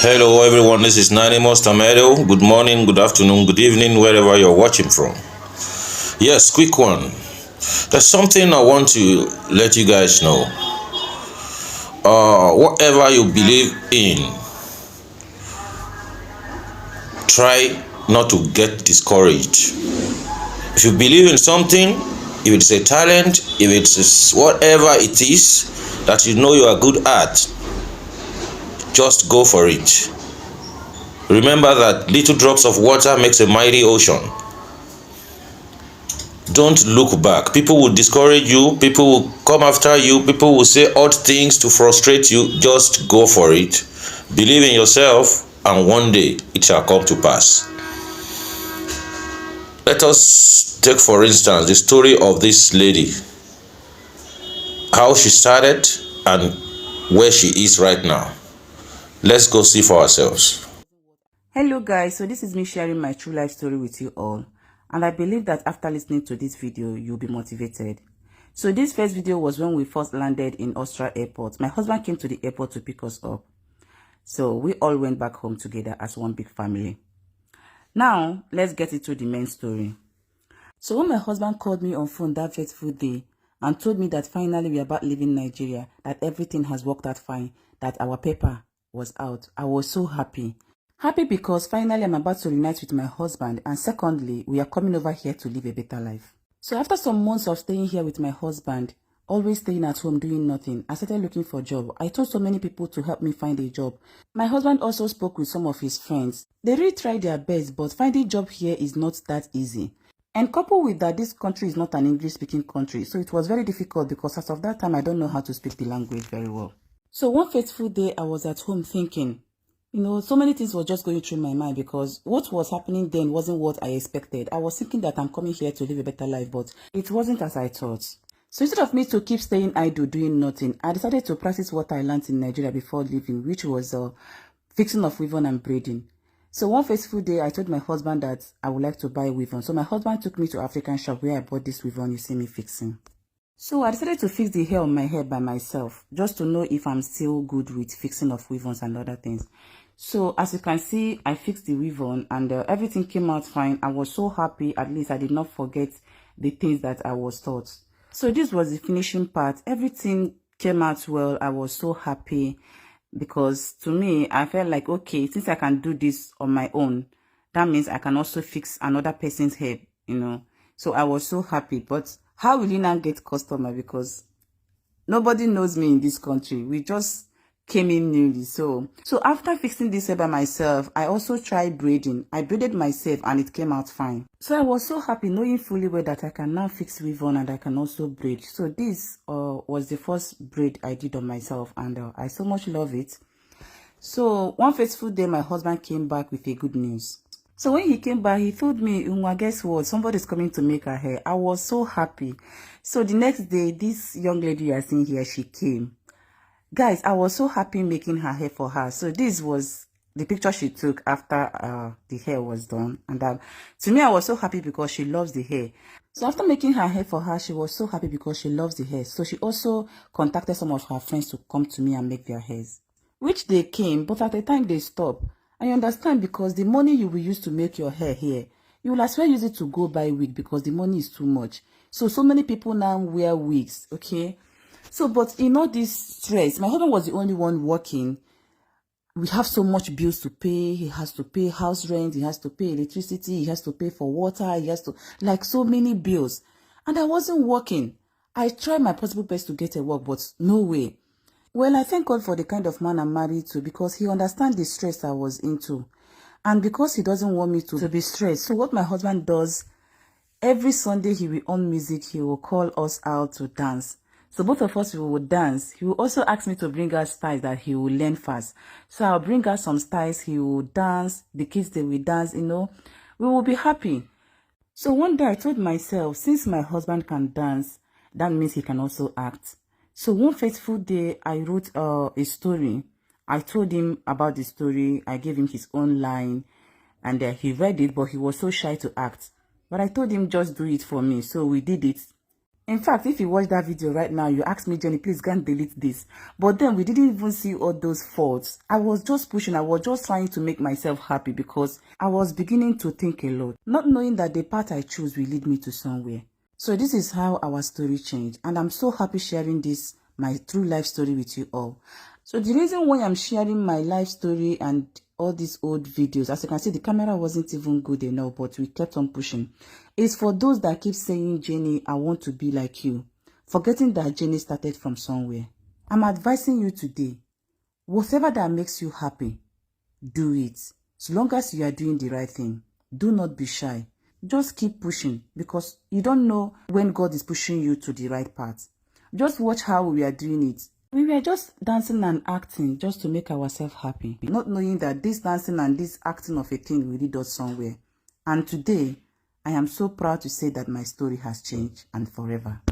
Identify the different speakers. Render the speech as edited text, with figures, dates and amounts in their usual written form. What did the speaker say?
Speaker 1: Hello everyone, this is Nanimos Tamedo. Good morning, good afternoon, good evening, wherever you're watching from. Yes, quick one. There's something I want to let you guys know. Whatever you believe in, try not to get discouraged. If you believe in something, if it's a talent, if it's whatever it is that you know you are good at, just go for it. Remember that little drops of water makes a mighty ocean. Don't look back. People will discourage you, people will come after you, people will say odd things to frustrate you. Just go for it. Believe in yourself, and one day it shall come to pass. Let us take, for instance, the story of this lady, how she started and where she is right now. Let's go see for ourselves.
Speaker 2: Hello guys, so this is me sharing my true life story with you all, and I believe that after listening to this video you'll be motivated. So this first video was when we first landed in Austria airport. My husband came to the airport to pick us up, so we all went back home together as one big family. Now let's get into the main story. So when my husband called me on phone that fateful day and told me that finally we are about leaving Nigeria, that everything has worked out fine, that our paper was out, I was so happy. Happy because finally I'm about to reunite with my husband, and secondly, we are coming over here to live a better life. So after some months of staying here with my husband, always staying at home doing nothing, I started looking for a job. I told so many people to help me find a job. My husband also spoke with some of his friends. They really tried their best, but finding a job here is not that easy. And coupled with that, this country is not an English-speaking country, so it was very difficult because as of that time, I don't know how to speak the language very well. So one fateful day, I was at home thinking, so many things were just going through my mind because what was happening then wasn't what I expected. I was thinking that I'm coming here to live a better life, but it wasn't as I thought. So instead of me to keep staying idle doing nothing, I decided to practice what I learned in Nigeria before leaving, which was fixing of weaving and braiding. So one fateful day, I told my husband that I would like to buy weave-on. So my husband took me to African shop where I bought this weave-on you see me fixing. So I decided to fix the hair on my head by myself, just to know if I'm still good with fixing of weave-ons and other things. So as you can see, I fixed the weave-on and everything came out fine. I was so happy. At least I did not forget the things that I was taught. So this was the finishing part. Everything came out well. I was so happy because to me, I felt like, okay, since I can do this on my own, that means I can also fix another person's hair, So I was so happy. But how will you now get customer? Because nobody knows me in this country. We just came in newly. So after fixing this hair by myself, I also tried braiding. I braided myself and it came out fine. So I was so happy knowing fully well that I can now fix weave-on and I can also braid. So this was the first braid I did on myself, and I so much love it. So one fateful day, my husband came back with a good news. So when he came back, he told me, Unwa, guess what? Somebody's coming to make her hair. I was so happy. So the next day, this young lady you are seeing here, she came. Guys, I was so happy making her hair for her. So this was the picture she took after the hair was done. And to me, I was so happy because she loves the hair. So after making her hair for her, she was so happy because she loves the hair. So she also contacted some of her friends to come to me and make their hairs. Which they came, but at the time they stopped. I understand because the money you will use to make your hair here, you will as well use it to go buy wig because the money is too much. So many people now wear wigs, okay? So, but in all this stress, my husband was the only one working. We have so much bills to pay. He has to pay house rent. He has to pay electricity. He has to pay for water. He has to, like, so many bills. And I wasn't working. I tried my possible best to get a work, but no way. Well, I thank God for the kind of man I'm married to because he understands the stress I was into. And because he doesn't want me to be stressed. So what my husband does, every Sunday he will on music, he will call us out to dance. So both of us, we will dance. He will also ask me to bring out styles that he will learn fast. So I'll bring out some styles, he will dance, the kids, they will dance, we will be happy. So one day I told myself, since my husband can dance, that means he can also act. So one fateful day, I wrote a story. I told him about the story. I gave him his own line and he read it, but he was so shy to act. But I told him just do it for me. So we did it. In fact, if you watch that video right now, you ask me, Jenny, please go and delete this. But then we didn't even see all those faults. I was just pushing. I was just trying to make myself happy because I was beginning to think a lot, not knowing that the path I choose will lead me to somewhere. So this is how our story changed. And I'm so happy sharing this, my true life story with you all. So the reason why I'm sharing my life story and all these old videos, as you can see, the camera wasn't even good enough, but we kept on pushing. It's for those that keep saying, Jenny, I want to be like you, forgetting that Jenny started from somewhere. I'm advising you today, whatever that makes you happy, do it. So long as you are doing the right thing, do not be shy. Just keep pushing because you don't know when God is pushing you to the right path. Just watch how we are doing it. We were just dancing and acting just to make ourselves happy, not knowing that this dancing and this acting of a thing will lead us somewhere. And today, I am so proud to say that my story has changed and forever.